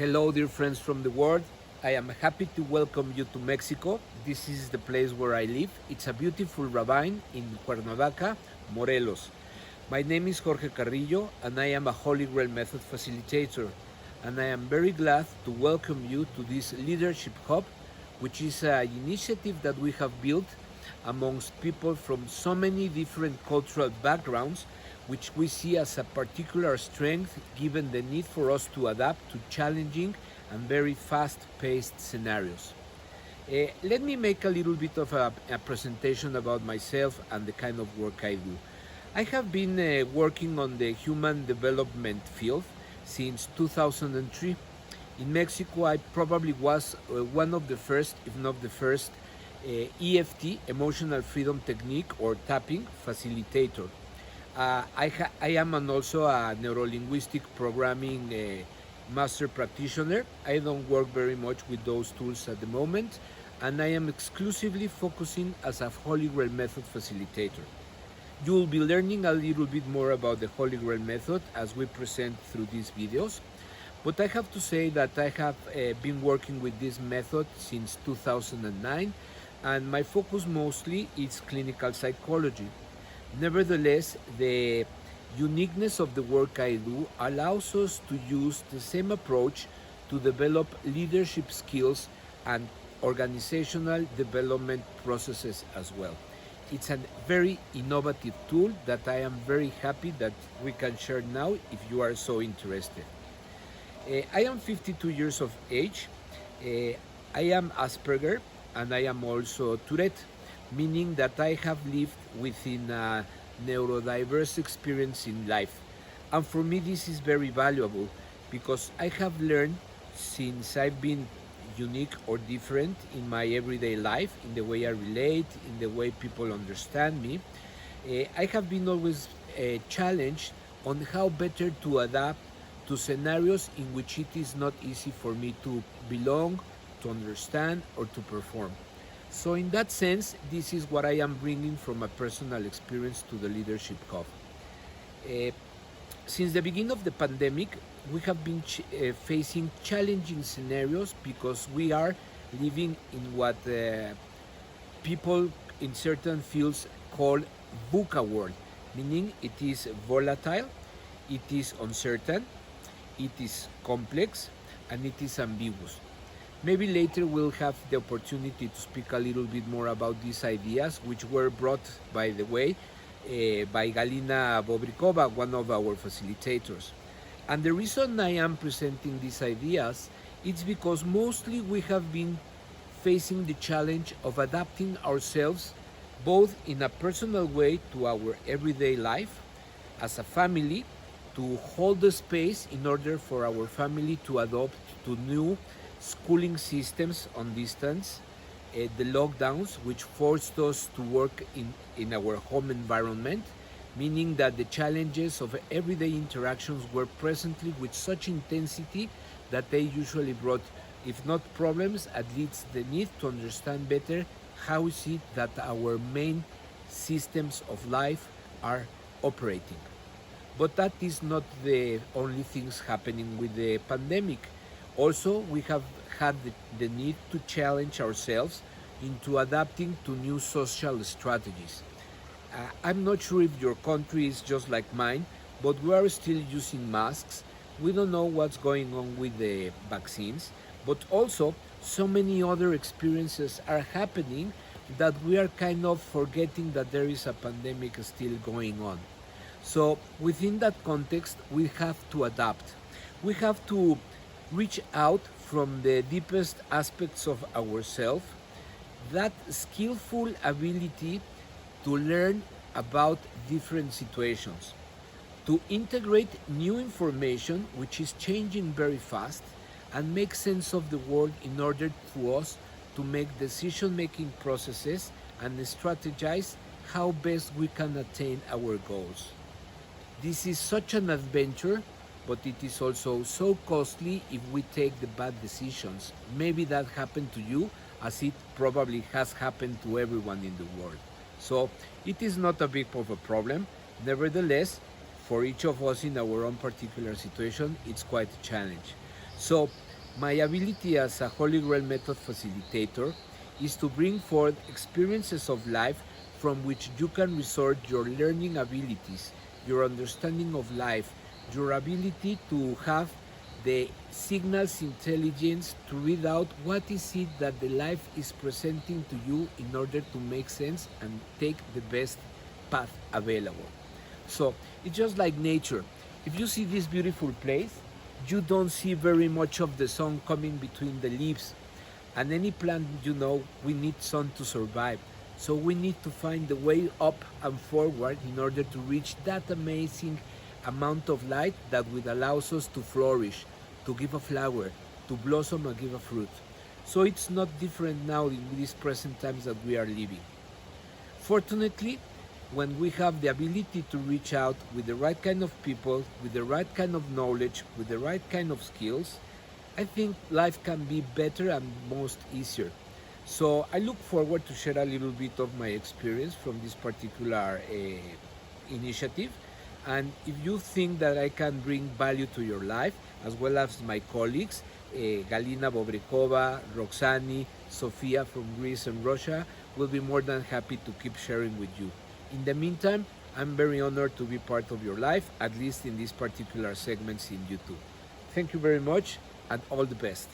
Hello, dear friends from the world. I am happy to welcome you to Mexico. This is the place where I live. It's a beautiful ravine in Cuernavaca, Morelos. My name is Jorge Carrillo, and I am a Holigral method facilitator. And I am very glad to welcome you to this Leadership Hub, which is an initiative that we have built amongst people from so many different cultural backgrounds, which we see as a particular strength given the need for us to adapt to challenging and very fast-paced scenarios. Let me make a little bit of a presentation about myself and the kind of work I do. I have been working on the human development field since 2003. In Mexico, I probably was one of the first, if not the first, EFT, Emotional Freedom Technique, or tapping facilitator. I am also a neurolinguistic programming master practitioner. I don't work very much with those tools at the moment, and I am exclusively focusing as a Holigral method facilitator. You will be learning a little bit more about the Holigral method as we present through these videos, but I have to say that I have been working with this method since 2009, and my focus mostly is clinical psychology. Nevertheless, the uniqueness of the work I do allows us to use the same approach to develop leadership skills and organizational development processes as well. It's a very innovative tool that I am very happy that we can share now if you are so interested. I am 52 years of age. I am Asperger, and I am also Tourette, meaning that I have lived within a neurodiverse experience in life. And for me, this is very valuable because I have learned, since I've been unique or different in my everyday life, in the way I relate, in the way people understand me, I have been always challenged on how better to adapt to scenarios in which it is not easy for me to belong, to understand, or to perform. So in that sense, this is what I am bringing from a personal experience to the Leadership Hub. Since the beginning of the pandemic, we have been facing challenging scenarios because we are living in what people in certain fields call VUCA world, meaning it is volatile, it is uncertain, it is complex, and it is ambiguous. Maybe later we'll have the opportunity to speak a little bit more about these ideas, which were brought, by the way, by Galina Bobrikova, one of our facilitators. And the reason I am presenting these ideas is because mostly we have been facing the challenge of adapting ourselves both in a personal way to our everyday life, as a family, to hold the space in order for our family to adopt to new schooling systems on distance, the lockdowns which forced us to work in our home environment, meaning that the challenges of everyday interactions were presently with such intensity that they usually brought, if not problems, at least the need to understand better how is it that our main systems of life are operating. But that is not the only things happening with the pandemic. Also, we have had the need to challenge ourselves into adapting to new social strategies. I'm not sure if your country is just like mine, but we are still using masks. We don't know what's going on with the vaccines, but also so many other experiences are happening that we are kind of forgetting that there is a pandemic still going on. So within that context, we have to adapt. We have to reach out from the deepest aspects of ourselves, that skillful ability to learn about different situations, to integrate new information which is changing very fast, and make sense of the world in order for us to make decision-making processes and strategize how best we can attain our goals. This is such an adventure, but it is also so costly if we take the bad decisions. Maybe that happened to you, as it probably has happened to everyone in the world. So it is not a big of a problem. Nevertheless, for each of us in our own particular situation, it's quite a challenge. So My ability as a Holigral method facilitator is to bring forth experiences of life from which you can resort your learning abilities, your understanding of life, your ability to have the signals intelligence to read out what is it that the life is presenting to you in order to make sense and take the best path available. So it's just like nature. If you see this beautiful place, you don't see very much of the sun coming between the leaves. And any plant, we need sun to survive. So we need to find the way up and forward in order to reach that amazing amount of light that would allows us to flourish, to give a flower, to blossom and give a fruit. So it's not different now in these present times that we are living. Fortunately, when we have the ability to reach out with the right kind of people, with the right kind of knowledge, with the right kind of skills, I think life can be better and most easier. So I look forward to share a little bit of my experience from this particular initiative. And if you think that I can bring value to your life, as well as my colleagues, Galina Bobrekova, Roxani, Sofia from Greece and Russia, will be more than happy to keep sharing with you. In the meantime, I'm very honored to be part of your life, at least in these particular segments in YouTube. Thank you very much and all the best.